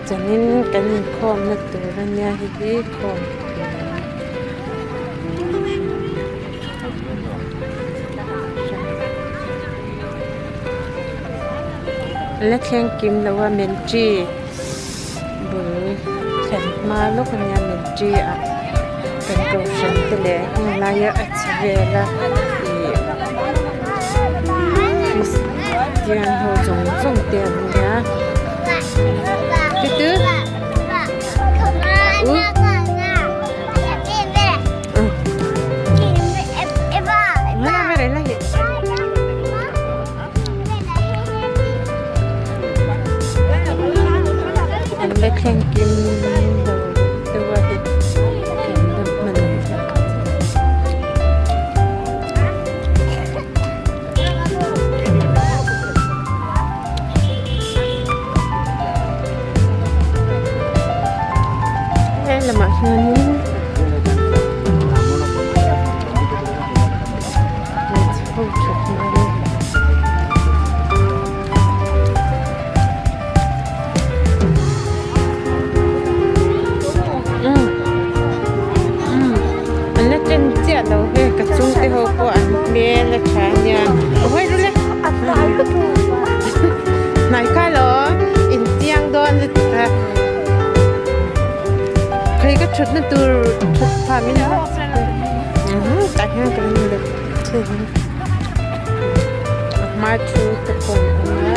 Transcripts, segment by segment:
Chanin kan khom na turan ya hi khomและแข่งกิมแล้วว่าเมนจีบุญแข่งมาลูกเนี่ยเมนจีอ่ะเป็นโปรชั่นตัวเล็กลายอัดเวลาคริสเตียนเขาส่งเตียนเนี่ยตื้อและแข่งกินตัวเห็ดกินมันละหมาดนี้เราเฮ้กระจุงที่เขาปวดเมียและขาเนี่ยโอ้ยรู้เลยไหนข้าเหรออินเตียงโดนเลยค่ะใครก็ชุดนั่นตัวชุดผ้าไม่ได้แต่แค่กันเลยมาชูตะโกนนะ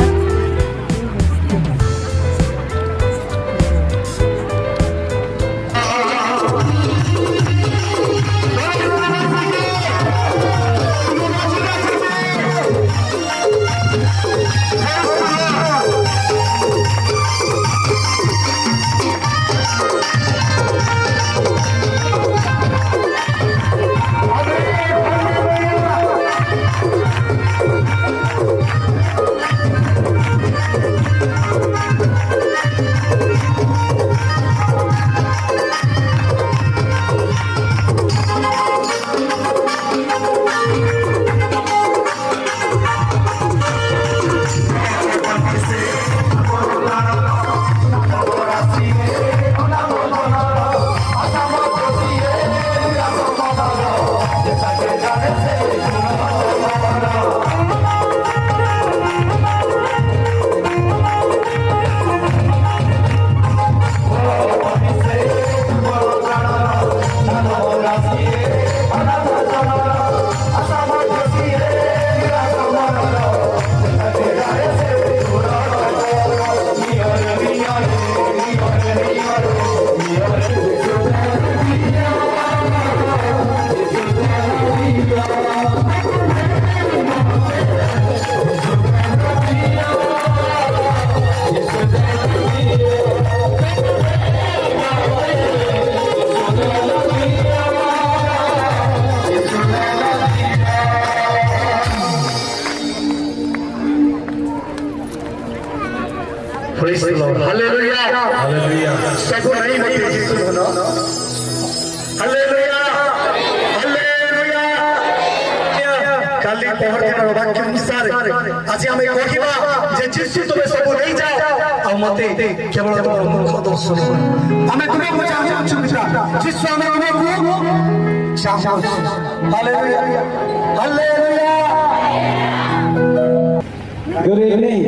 Praise the Lord. Hallelujah. Hallelujah. Sabu nahi hote jisu hono. Hallelujah. Hallelujah. Kali kohhran din vakya anusare aji ame kohiba je jisu tome sabu nahi jao au mate kebol tomar mukh darshan ame tumekku chahchu mitra jisu ame amekku chahchu Hallelujah. Hallelujah. Good evening.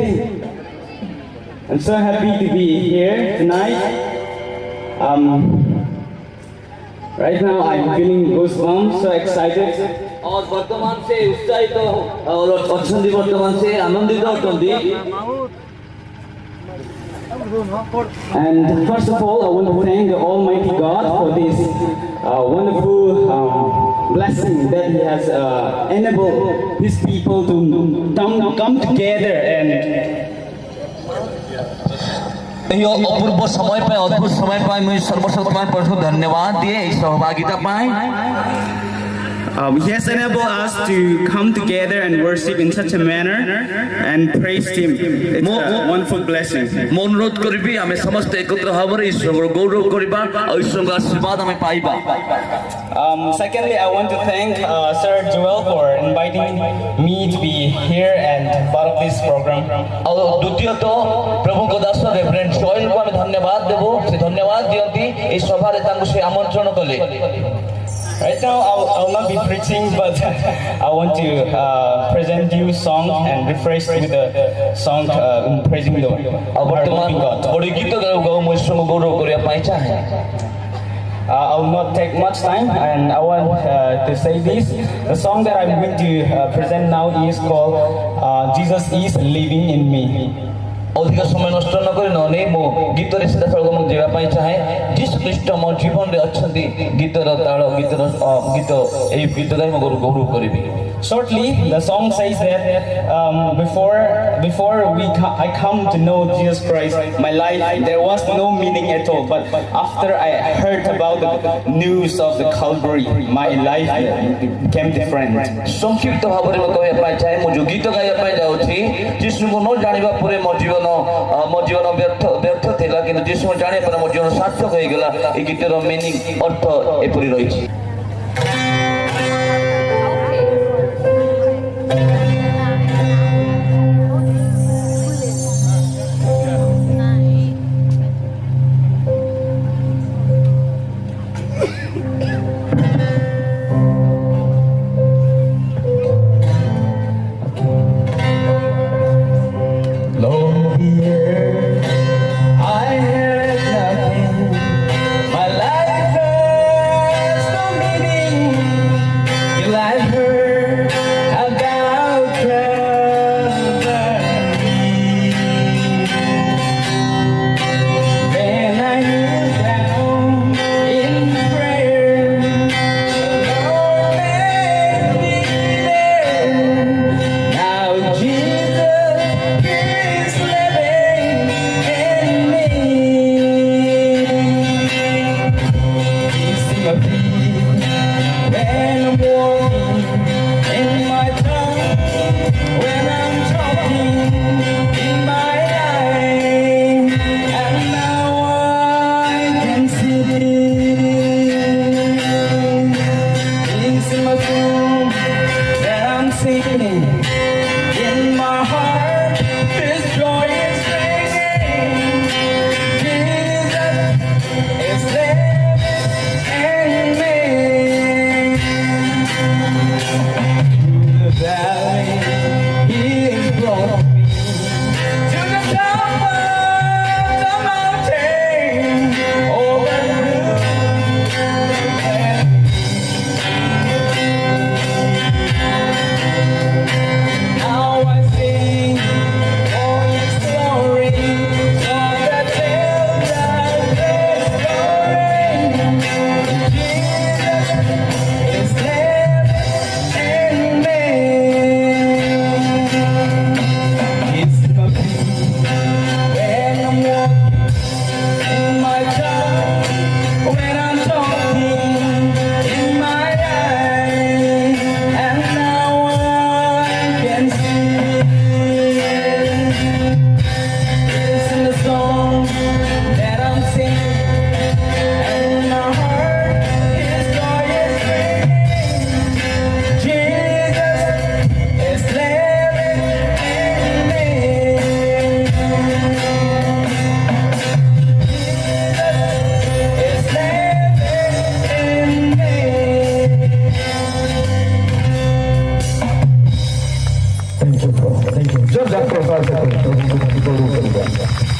I'm so happy to be here tonight. Right now I'm feeling goosebumps, so excited. और वर्तमान से उत्साहित और अच्छी वर्तमान से आनंदित होती। And first of all, I want to thank the Almighty God for this wonderful blessing that He has enabled His people to come together and यो अपूर्व समय पाए अद्भुत समय पाए मैं सर्वशक्तिमान परमेश्वर धन्यवाद दिए इस सहभागिता पाए He has enabled us to come together and worship in such a manner and praise Him. It's a wonderful blessing. ମୁଁ ଅନୁରୋଧ କରିବି ଆମେ ସମସ୍ତେ ଏକତ୍ର ଭାବରେ ଈଶ୍ୱରଙ୍କର ଗୌରବ କରିବା ଆଉ ଈଶ୍ୱରଙ୍କ ଆଶୀର୍ବାଦ ଆମେ ପାଇବା। Secondly, I want to thank Sir Joel for inviting me to be here and part of this program. ଆଉ ଦ୍ୱିତୀୟତଃ ପ୍ରଭୁଙ୍କ ଦାସ ରେଭରେଣ୍ଡ ଜୋଏଲଙ୍କୁ ଆମେ ଧନ୍ୟବାଦ ଦେବୁ। ସେ ଧନ୍ୟବାଦ ଦିଅନ୍ତି ଏହି ସଭାରେ ତାଙ୍କୁ ସେ ଆମନ୍ତ୍ରଣ କଲେ। Right now, I'll not be preaching, but I want to present you a song and refresh with the song praising the Lord. ଆଉ ବର୍ତ୍ତମାନ ବଡ଼ ଗୀତ ଗାଉ ଗାଉ ମୁଁ ଈଶ୍ୱରଙ୍କୁ ଗୌରବ କରିବା ପାଇଁ ଚାହେଁ। I will not take much time, and I want to say this. The song that I'm going to present now is called Jesus is Living in Me. ଅଧିକ ସମୟ ନଷ୍ଟ ନ କରି ନହେଲେ ମୁଁ ଗୀତରେ ସିଧାସଳଖ ମୁଁ ଯିବା ପାଇଁ ଚାହେଁ। ଯୀଶୁ ଖ୍ରୀଷ୍ଟ ମୋ ଜୀବନରେ ଅଛନ୍ତି। ଗୀତର ତାଳ ଗୀତ ଏହି ଗୀତ ଗାଇ ମୁଁ ଗୌରବ କରିବି। Shortly, the song says that before I come to know Jesus Christ, my life there was no meaning at all. But after I heard about the news of the Calvary, my life became different. ସଂକ୍ଷିପ୍ତ ଭାବରେ ମୁଁ କହିବା ପାଇଁ ଚାହେଁ ମୁଁ ଯେଉଁ ଗୀତ ଗାଇବା ପାଇଁ ଯାଉଛି ଯୀଶୁଙ୍କୁ ନ ଜାଣିବା ପରେ ମୋ ଜୀବନ ବ୍ୟର୍ଥ ଥିଲା କିନ୍ତୁ ଯୀଶୁଙ୍କୁ ଜାଣିବା ପରେ ମୋ ଜୀବନ ସାର୍ଥକ ହୋଇଗଲା। ଏହି ଗୀତର ମିନିଂ ଅର୍ଥ ଏପରି ରହିଛି।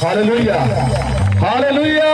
Hallelujah. Hallelujah.